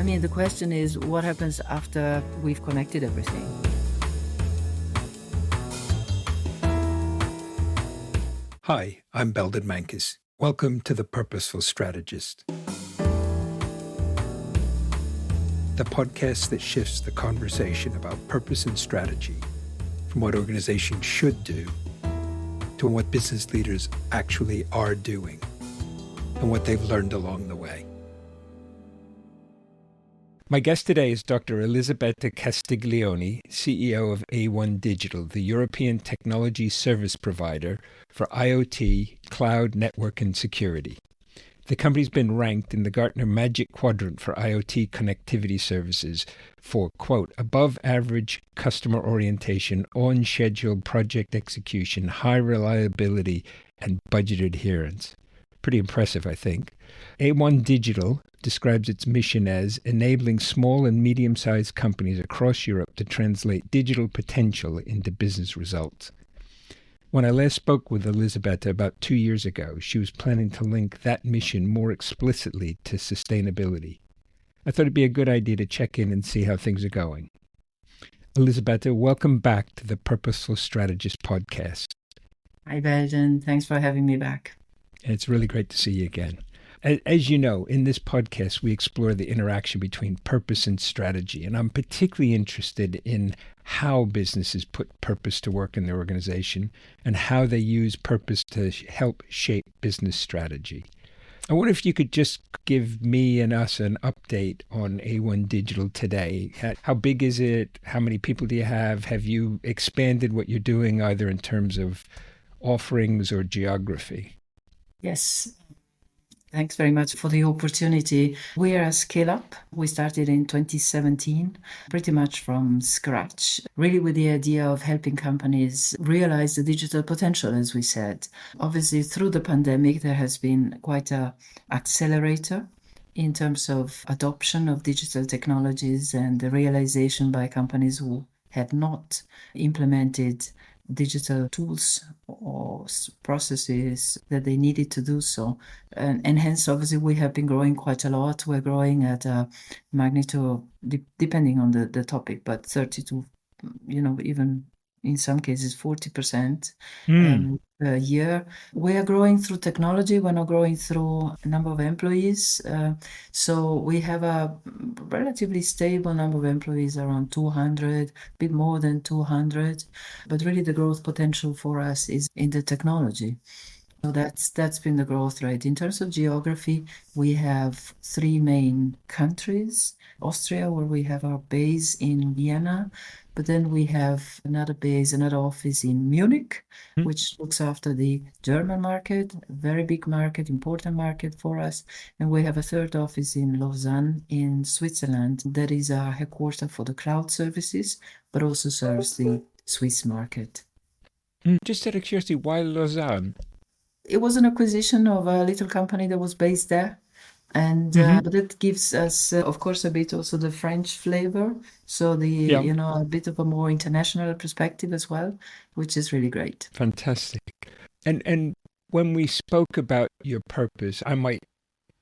mean, the question is, what happens after we've connected everything? Hi, I'm Belden Mankis. Welcome to the Purposeful Strategist, the podcast that shifts the conversation about purpose and strategy from what organizations should do to what business leaders actually are doing and what they've learned along the way. My guest today is Dr. Elisabetta Castiglioni, CEO of A1 Digital, the European technology service provider for IoT, cloud, network, and security. The company's been ranked in the Gartner Magic Quadrant for IoT connectivity services for, quote, above average customer orientation, on-schedule project execution, high reliability, and budget adherence. Pretty impressive, I think. A1 Digital describes its mission as enabling small and medium-sized companies across Europe to translate digital potential into business results. When I last spoke with Elisabetta about 2 years ago, she was planning to link that mission more explicitly to sustainability. I thought it'd be a good idea to check in and see how things are going. Elisabetta, welcome back to the Purposeful Strategist podcast. Hi, Belden. Thanks for having me back. It's really great to see you again. As you know, in this podcast, we explore the interaction between purpose and strategy, and I'm particularly interested in how businesses put purpose to work in their organization and how they use purpose to help shape business strategy. I wonder if you could just give me and us an update on A1 Digital today. How big is it? How many people do you have? Have you expanded what you're doing either in terms of offerings or geography? Yes. Thanks very much for the opportunity. We are a scale-up. We started in 2017, pretty much from scratch, really with the idea of helping companies realize the digital potential, as we said. Obviously, through the pandemic, there has been quite an accelerator in terms of adoption of digital technologies and the realization by companies who had not implemented digital tools or processes that they needed to do so. And hence, obviously, we have been growing quite a lot. We're growing at a magnitude, depending on the topic, but 30 to, even in some cases, 40% a year. We are growing through technology. We're not growing through a number of employees. So we have a relatively stable number of employees, around 200, a bit more than 200. But really the growth potential for us is in the technology. So that's been the growth rate. In terms of geography, we have 3 main countries. Austria, where we have our base in Vienna, but then we have another office in Munich, which looks after the German market, a very big market, important market for us. And we have a third office in Lausanne in Switzerland. That is our headquarters for the cloud services, but also serves the Swiss market. Just out of curiosity, why Lausanne? It was an acquisition of a little company that was based there. And but it gives us, of course, a bit also the French flavor. So a bit of a more international perspective as well, which is really great. Fantastic. And when we spoke about your purpose, I might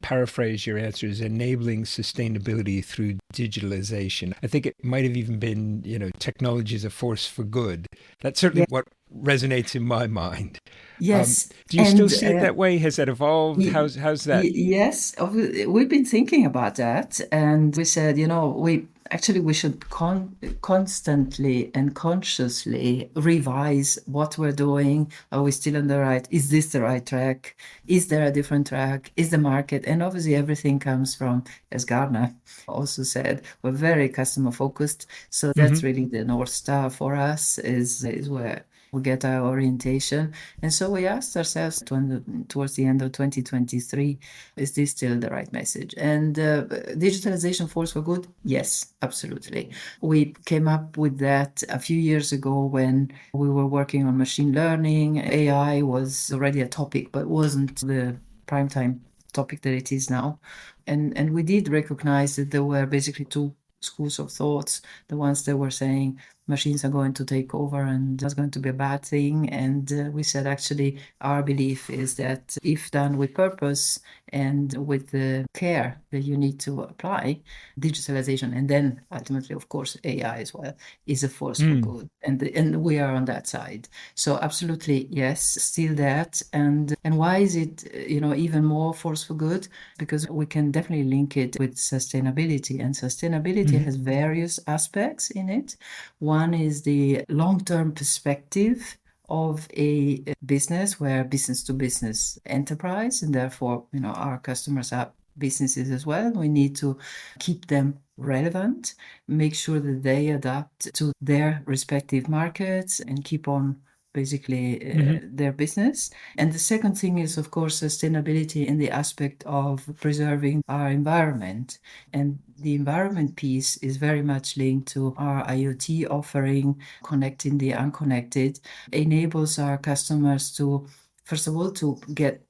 paraphrase your answer as enabling sustainability through digitalization. I think it might have even been, technology is a force for good. That's certainly what resonates in my mind. Yes. Do you still see it that way? Has that evolved? How's that? Yes, we've been thinking about that, and we said, we should constantly and consciously revise what we're doing. Are we still on the right? Is this the right track? Is there a different track? Is the market? And obviously everything comes from, as Gartner also said, we're very customer focused. So that's really the North Star for us is where we get our orientation. And so we asked ourselves towards the end of 2023, is this still the right message? And digitalization force for good? Yes, absolutely. We came up with that a few years ago when we were working on machine learning. AI was already a topic, but wasn't the primetime topic that it is now. And we did recognize that there were basically 2 schools of thoughts, the ones that were saying machines are going to take over and that's going to be a bad thing. And we said, actually, our belief is that if done with purpose and with the care that you need to apply, digitalization, and then ultimately, of course, AI as well, is a force for good. And we are on that side. So absolutely, yes, still that. And why is it, even more force for good? Because we can definitely link it with sustainability, and sustainability has various aspects in it. One is the long-term perspective of a business, where business to business enterprise, and therefore, our customers are businesses as well. We need to keep them relevant, make sure that they adapt to their respective markets and keep on basically their business. And the second thing is, of course, sustainability in the aspect of preserving our environment. And the environment piece is very much linked to our IoT offering. Connecting the unconnected enables our customers to, first of all, to get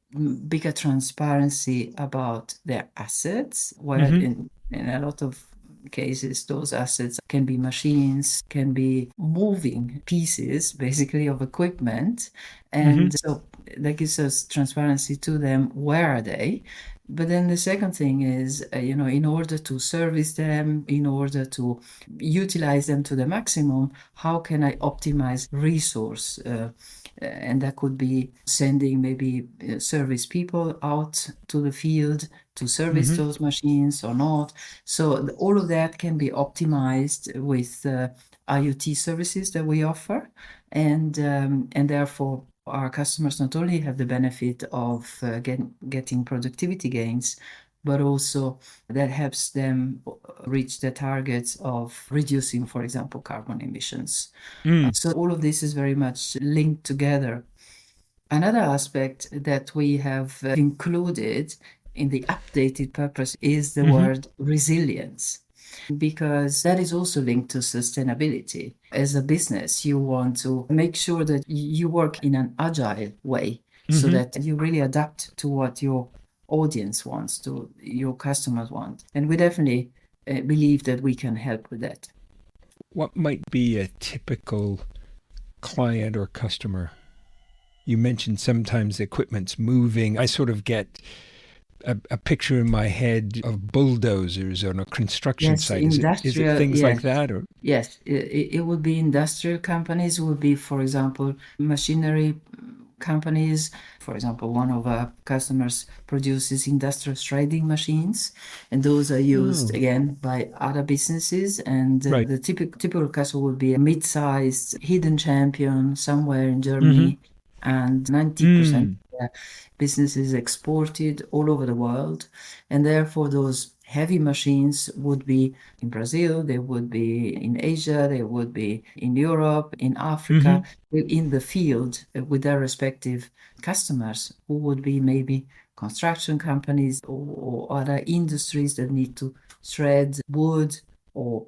bigger transparency about their assets, where in a lot of cases, those assets can be machines, can be moving pieces, basically, of equipment. And so that gives us transparency to them. Where are they? But then the second thing is, in order to service them, in order to utilize them to the maximum, how can I optimize resource? And that could be sending maybe service people out to the field to service those machines or not. So all of that can be optimized with IoT services that we offer. And therefore, our customers not only have the benefit of getting productivity gains, but also that helps them reach their targets of reducing, for example, carbon emissions. So all of this is very much linked together. Another aspect that we have included in the updated purpose is the word resilience, because that is also linked to sustainability. As a business, you want to make sure that you work in an agile way, so that you really adapt to what your audience wants, to your customers want. And we definitely believe that we can help with that. What might be a typical client or customer? You mentioned sometimes the equipment's moving. I sort of get a picture in my head of bulldozers on a construction site. Is it things like that? Or yes, it would be industrial companies. It would be, for example, machinery companies. For example, one of our customers produces industrial shredding machines, and those are used again by other businesses. And the typical customer would be a mid-sized hidden champion somewhere in Germany, and 90% business is exported all over the world. And therefore, those heavy machines would be in Brazil, they would be in Asia, they would be in Europe, in Africa, in the field with their respective customers, who would be maybe construction companies or other industries that need to shred wood or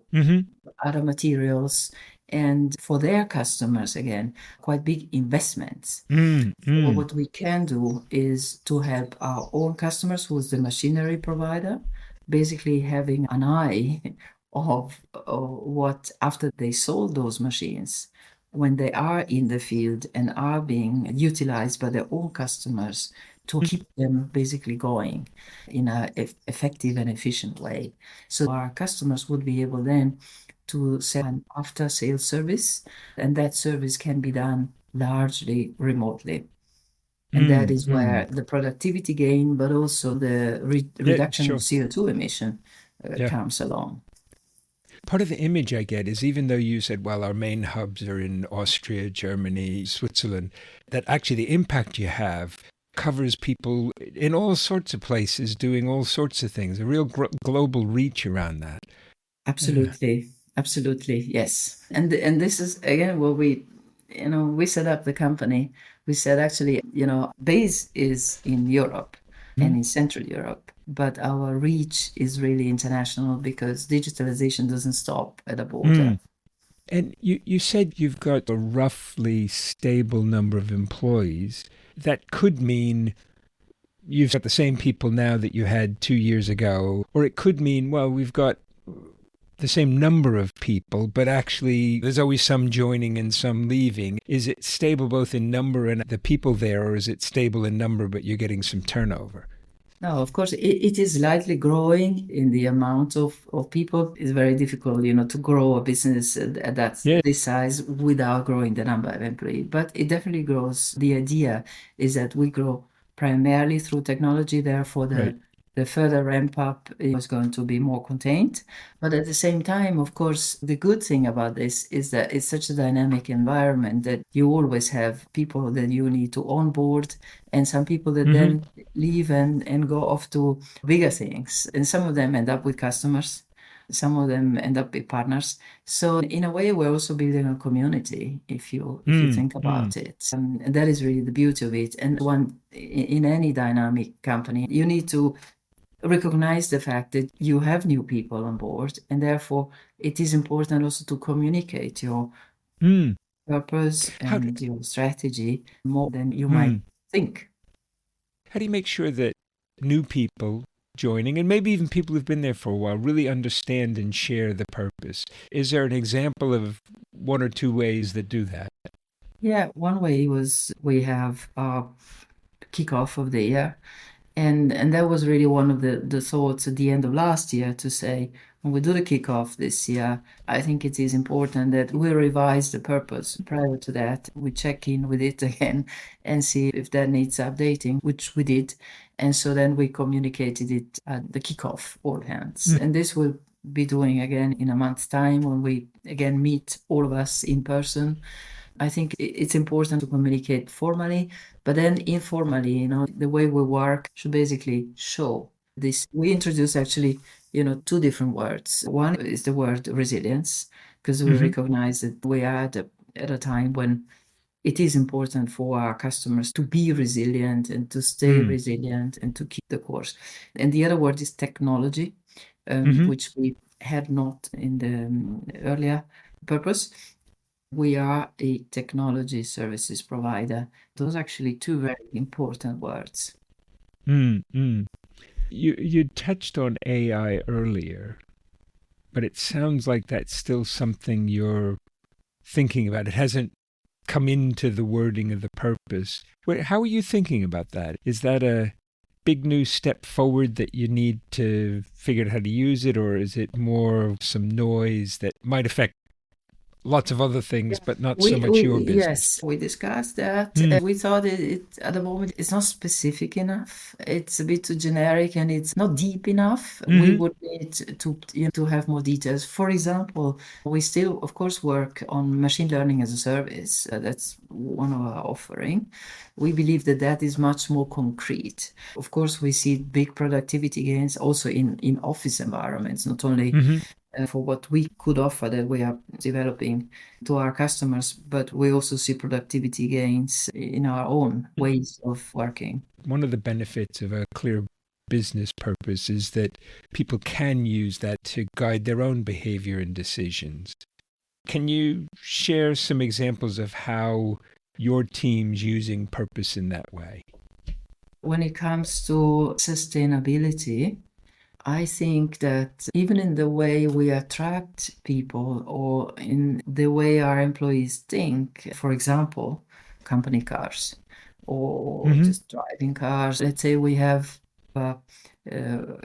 other materials. And for their customers, again, quite big investments. So what we can do is to help our own customers, who is the machinery provider, basically having an eye of what, after they sold those machines, when they are in the field and are being utilized by their own customers, to keep them basically going in an effective and efficient way. So our customers would be able then to sell an after-sales service, and that service can be done largely remotely. And that is where the productivity gain, but also the reduction of CO2 emission comes along. Part of the image I get is, even though you said, well, our main hubs are in Austria, Germany, Switzerland, that actually the impact you have covers people in all sorts of places doing all sorts of things, a real global reach around that. Absolutely. Absolutely, yes. And this is, again, what we set up the company. We said, actually, base is in Europe and in Central Europe, but our reach is really international, because digitalization doesn't stop at a border. And you said you've got a roughly stable number of employees. That could mean you've got the same people now that you had 2 years ago, or it could mean, well, we've got the same number of people, but actually there's always some joining and some leaving. Is it stable both in number and the people there, or is it stable in number but you're getting some turnover? No, of course, it is slightly growing in the amount of people. It's very difficult, to grow a business at Yeah. this size without growing the number of employees. But it definitely grows. The idea is that we grow primarily through technology. Therefore, Right. the further ramp up is going to be more contained. But at the same time, of course, the good thing about this is that it's such a dynamic environment that you always have people that you need to onboard and some people that then leave and go off to bigger things. And some of them end up with customers. Some of them end up with partners. So in a way, we're also building a community, if you think about it. And that is really the beauty of it. And in any dynamic company, you need to recognize the fact that you have new people on board, and therefore it is important also to communicate your purpose How, and your strategy more than you might think. how do you make sure that new people joining, and maybe even people who've been there for a while, really understand and share the purpose? Is there an example of one or two ways that do that? Yeah, one way was we have our kickoff of the year. And that was really one of the thoughts at the end of last year to say, when we do the kickoff this year, I think it is important that we revise the purpose. Prior to that, we check in with it again and see if that needs updating, which we did. And so then we communicated it at the kickoff, all hands. And this will be doing again in a month's time when we again meet all of us in person. I think it's important to communicate formally, but then informally, the way we work should basically show this. We introduce actually, two different words. One is the word resilience, because we recognize that we are at a time when it is important for our customers to be resilient and to stay resilient and to keep the course. And the other word is technology, which we had not in the earlier purpose. We are a technology services provider. Those are actually two very important words. You touched on AI earlier, but it sounds like that's still something you're thinking about. It hasn't come into the wording of the purpose. How are you thinking about that? Is that a big new step forward that you need to figure out how to use it, or is it more some noise that might affect lots of other things, but not so much your business? Yes, we discussed that. We thought it at the moment it's not specific enough. It's a bit too generic and it's not deep enough. We would need to have more details. For example, we still, of course, work on machine learning as a service. That's one of our offering. We believe that is much more concrete. Of course, we see big productivity gains also in office environments, not only for what we could offer that we are developing to our customers, but we also see productivity gains in our own ways of working. One of the benefits of a clear business purpose is that people can use that to guide their own behavior and decisions. Can you share some examples of how your team's using purpose in that way? When it comes to sustainability, I think that even in the way we attract people or in the way our employees think, for example, company cars or just driving cars. Let's say we have a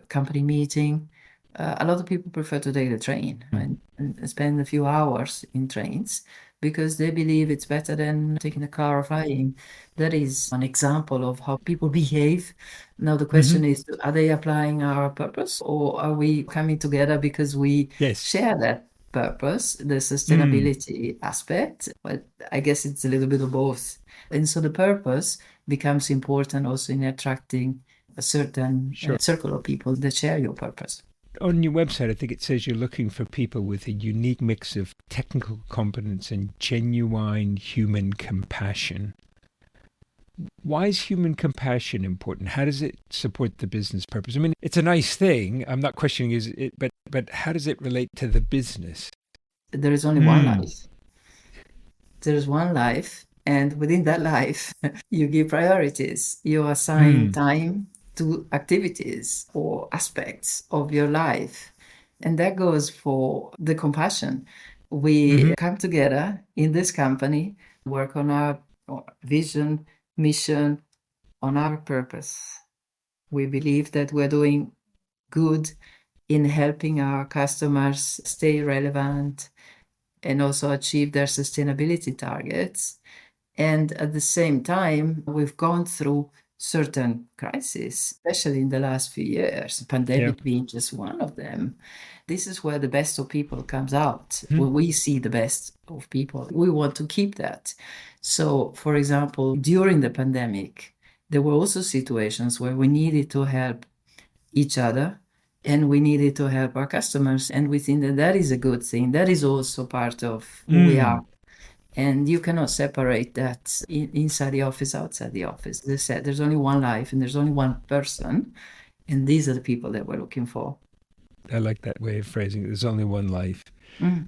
company meeting. A lot of people prefer to take the train and spend a few hours in trains because they believe it's better than taking a car or flying. That is an example of how people behave. Now the question is, are they applying our purpose or are we coming together because we share that purpose, the sustainability aspect? But I guess it's a little bit of both. And so the purpose becomes important also in attracting a certain circle of people that share your purpose. On your website, I think it says you're looking for people with a unique mix of technical competence and genuine human compassion. Why is human compassion important? How does it support the business purpose? I mean, it's a nice thing. I'm not questioning it, but how does it relate to the business? There is only one life. There is one life, and within that life, you give priorities. You assign time to activities or aspects of your life. And that goes for the compassion. We come together in this company, work on our vision, mission, on our purpose. We believe that we're doing good in helping our customers stay relevant and also achieve their sustainability targets. And at the same time, we've gone through certain crises, especially in the last few years, pandemic being just one of them. This is where the best of people comes out, where we see the best of people. We want to keep that. So, for example, during the pandemic, there were also situations where we needed to help each other and we needed to help our customers. And we think that that is a good thing. That is also part of who we are. And you cannot separate that inside the office, outside the office. They said there's only one life and there's only one person. And these are the people that we're looking for. I like that way of phrasing it. There's only one life.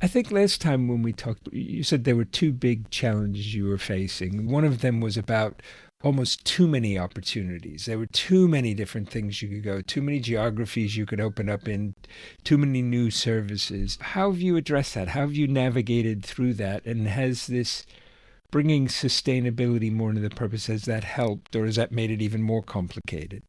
I think last time when we talked, you said there were two big challenges you were facing. One of them was about almost too many opportunities. There were too many different things you could go, too many geographies you could open up in, too many new services. How have you addressed that? How have you navigated through that? And has this bringing sustainability more into the purpose, has that helped, or has that made it even more complicated?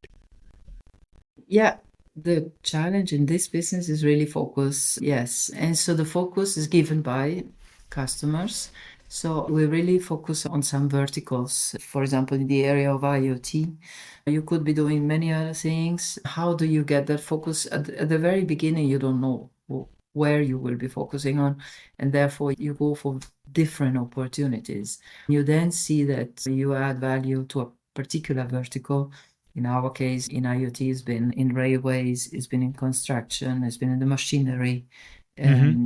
Yeah, the challenge in this business is really focus. Yes. And so the focus is given by customers. So we really focus on some verticals. For example, in the area of IoT, you could be doing many other things. How do you get that focus? At the very beginning, you don't know where you will be focusing on, and therefore you go for different opportunities. You then see that you add value to a particular vertical. In our case, in IoT, it's been in railways, it's been in construction, it's been in the machinery,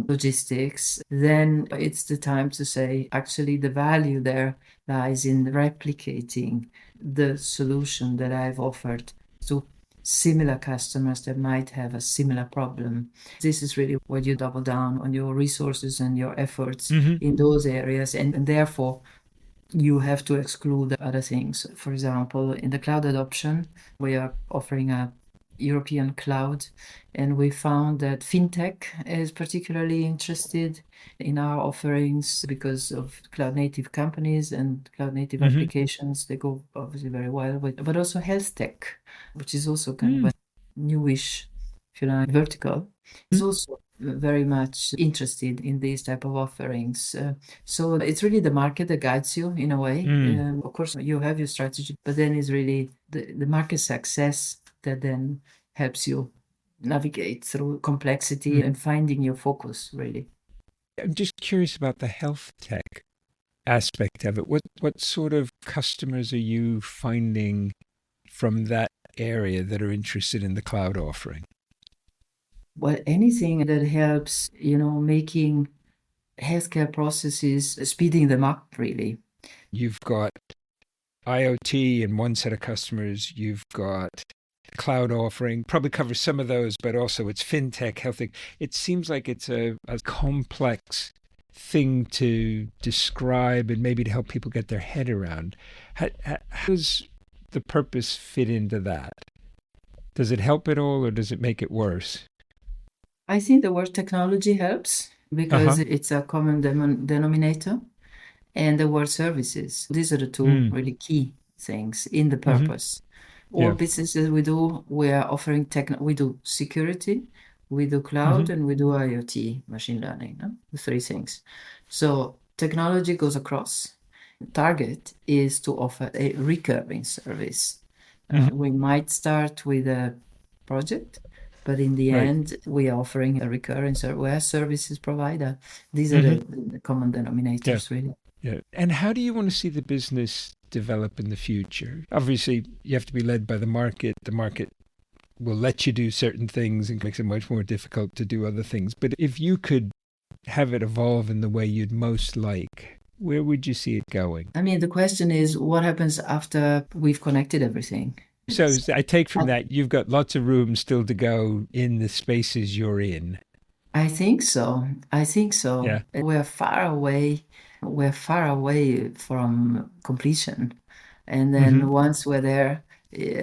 logistics. Then it's the time to say, actually, the value there lies in replicating the solution that I've offered to similar customers that might have a similar problem. This is really where you double down on your resources and your efforts in those areas, and therefore you have to exclude other things. For example, in the cloud adoption, we are offering a European cloud, and we found that fintech is particularly interested in our offerings because of cloud native companies and cloud native applications. They go obviously very well with, but also health tech, which is also kind of a newish, if you like, vertical, is also very much interested in these type of offerings. So it's really the market that guides you in a way. Of course, you have your strategy, but then it's really the market success that then helps you navigate through complexity and finding your focus, really. I'm just curious about the health tech aspect of it. What sort of customers are you finding from that area that are interested in the cloud offering? Well, anything that helps, making healthcare processes, speeding them up, really. You've got IoT in one set of customers, you've got cloud offering, probably covers some of those, but also it's fintech, health. It seems like it's a complex thing to describe and maybe to help people get their head around. How does the purpose fit into that? Does it help at all or does it make it worse? I think the word technology helps because it's a common denominator, and the word services. These are the two really key things in the purpose. All businesses we are offering we do security, we do cloud, and we do IoT, machine learning, the three things. So technology goes across. Target is to offer a recurring service. We might start with a project, but in the end, we are offering a recurring service. We're a services provider. These are the common denominators, really. Yeah. And how do you want to see the business develop in the future? Obviously, you have to be led by the market. The market will let you do certain things and makes it much more difficult to do other things. But if you could have it evolve in the way you'd most like, where would you see it going? I mean, the question is, what happens after we've connected everything? So I take from that you've got lots of room still to go in the spaces you're in. I think so. Yeah. We're far away. We're far away from completion. And then once we're there,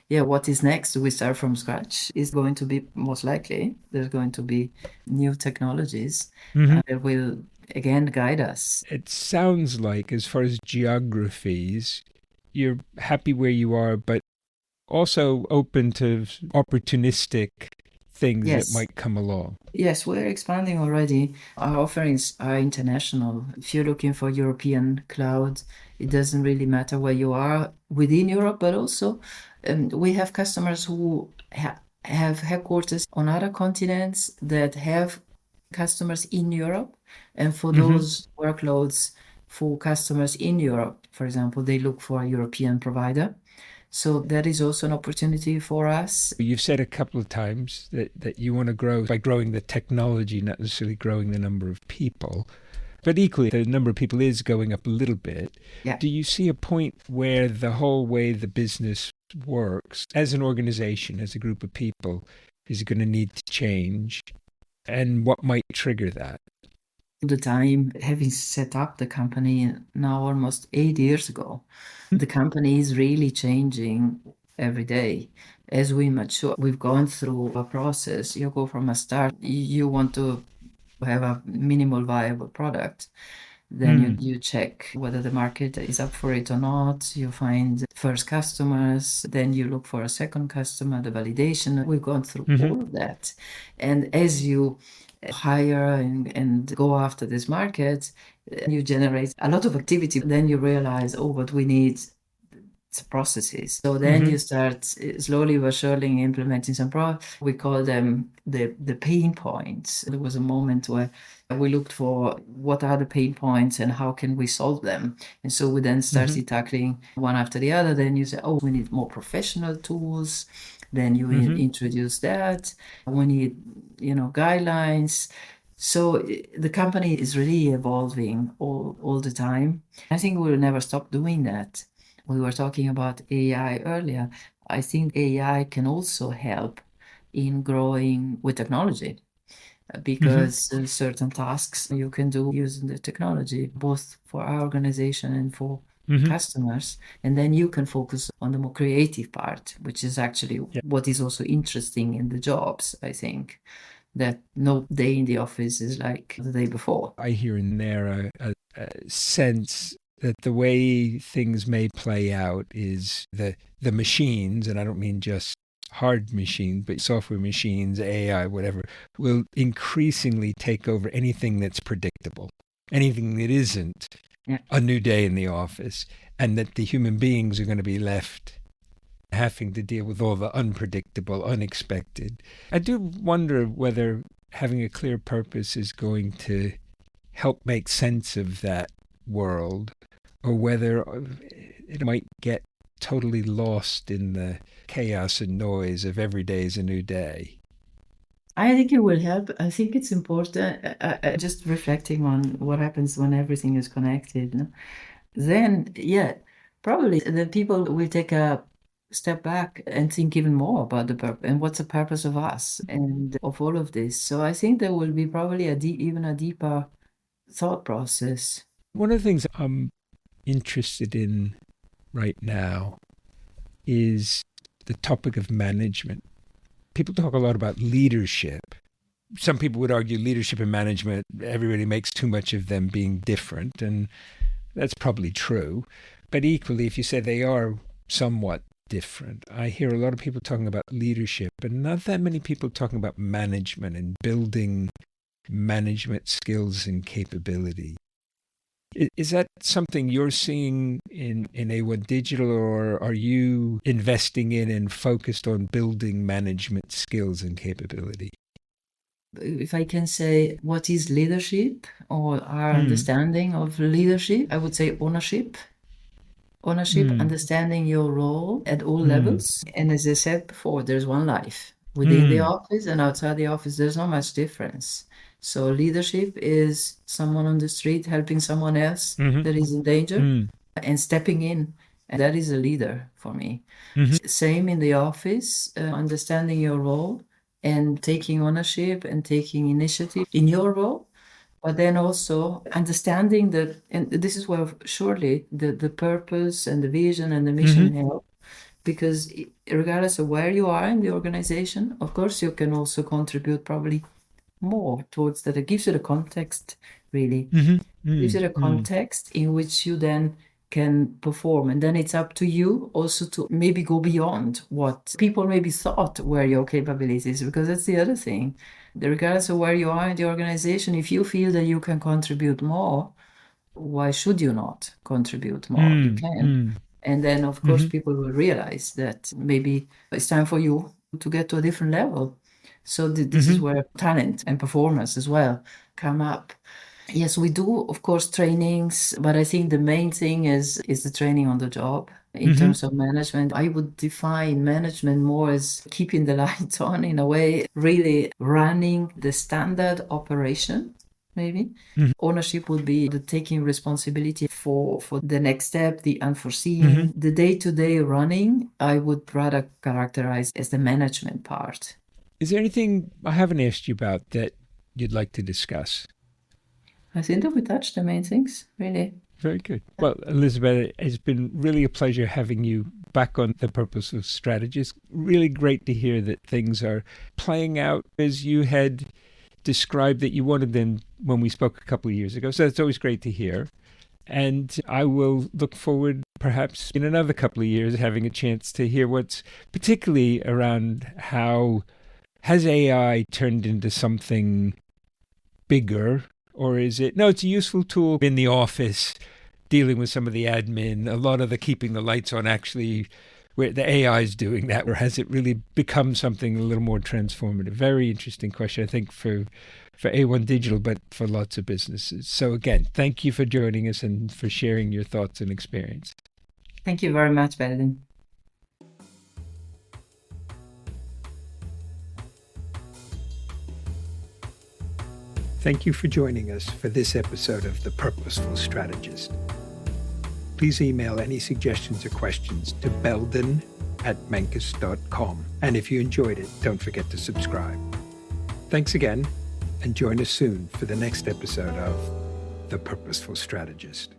What is next? Do we start from scratch? Is going to be most likely there's going to be new technologies that will again guide us. It sounds like, as far as geographies, you're happy where you are, but also open to opportunistic things that Yes. might come along. Yes, we're expanding already. Our offerings are international. If you're looking for European cloud, it doesn't really matter where you are within Europe, but also we have customers who have headquarters on other continents that have customers in Europe. And for those workloads for customers in Europe, for example, they look for a European provider. So that is also an opportunity for us. You've said a couple of times that you want to grow by growing the technology, not necessarily growing the number of people. But equally, the number of people is going up a little bit. Yeah. Do you see a point where the whole way the business works as an organization, as a group of people, is going to need to change? And what might trigger that? The time having set up the company now almost 8 years ago, the company is really changing every day. As we mature, we've gone through a process. You go from a start, you want to have a minimal viable product. Then you check whether the market is up for it or not. You find first customers, then you look for a second customer, the validation. We've gone through all of that. And as you hire and go after this market, you generate a lot of activity. Then you realize, oh, what we need processes. So then you start slowly but surely implementing some we call them the pain points. There was a moment where we looked for what are the pain points and how can we solve them. And so we then started tackling one after the other. Then you say, oh, we need more professional tools. Then you introduce that. We need, guidelines. So the company is really evolving all the time. I think we'll never stop doing that. We were talking about AI earlier. I think AI can also help in growing with technology because certain tasks you can do using the technology, both for our organization and for customers. And then you can focus on the more creative part, which is actually what is also interesting in the jobs, I think. That no day in the office is like the day before. I hear in there a sense that the way things may play out is the machines, and I don't mean just hard machines, but software machines, AI, whatever, will increasingly take over anything that's predictable, anything that isn't a new day in the office, and that the human beings are going to be left having to deal with all the unpredictable, unexpected. I do wonder whether having a clear purpose is going to help make sense of that world, or whether it might get totally lost in the chaos and noise of every day is a new day. I think it will help. I think it's important. Just reflecting on what happens when everything is connected. No? Then, probably the people will take a step back and think even more about the purpose and what's the purpose of us and of all of this. So I think there will be probably even a deeper thought process. One of the things I'm interested in right now is the topic of management. People talk a lot about leadership. Some people would argue leadership and management, everybody makes too much of them being different, and that's probably true. But equally, if you say they are somewhat different, I hear a lot of people talking about leadership, but not that many people talking about management and building management skills and capability. Is that something you're seeing in A1 Digital, or are you investing in and focused on building management skills and capability? If I can say what is leadership or our understanding of leadership, I would say ownership. Understanding your role at all levels. And as I said before, there's one life. Within the office and outside the office, there's not much difference. So leadership is someone on the street helping someone else that is in danger and stepping in. And that is a leader for me. Same in the office, understanding your role and taking ownership and taking initiative in your role. But then also understanding and this is where surely the purpose and the vision and the mission help. because regardless of where you are in the organization, of course, you can also contribute probably more towards that. It gives you the context, really. Gives you the context in which you then can perform. And then it's up to you also to maybe go beyond what people maybe thought were your capabilities, because that's the other thing. Regardless of where you are in the organization, if you feel that you can contribute more, why should you not contribute more? You can. And then, of course, people will realize that maybe it's time for you to get to a different level. So this is where talent and performance as well come up. Yes, we do, of course, trainings, but I think the main thing is the training on the job. In terms of management, I would define management more as keeping the lights on, in a way, really running the standard operation, maybe. Ownership would be the taking responsibility for the next step, the unforeseen. The day-to-day running, I would rather characterize as the management part. Is there anything I haven't asked you about that you'd like to discuss? I think that we touched the main things, really. Very good. Well, Elisabetta, it's been really a pleasure having you back on The Purposeful Strategist. Really great to hear that things are playing out as you had described that you wanted them when we spoke a couple of years ago. So it's always great to hear. And I will look forward, perhaps in another couple of years, having a chance to hear what's particularly around how has AI turned into something bigger. Or is it, no, it's a useful tool in the office, dealing with some of the admin, a lot of the keeping the lights on actually, where the AI is doing that, or has it really become something a little more transformative? Very interesting question, I think, for A1 Digital, but for lots of businesses. So again, thank you for joining us and for sharing your thoughts and experience. Thank you very much, Belden. Thank you for joining us for this episode of The Purposeful Strategist. Please email any suggestions or questions to belden@menkes.com. And if you enjoyed it, don't forget to subscribe. Thanks again, and join us soon for the next episode of The Purposeful Strategist.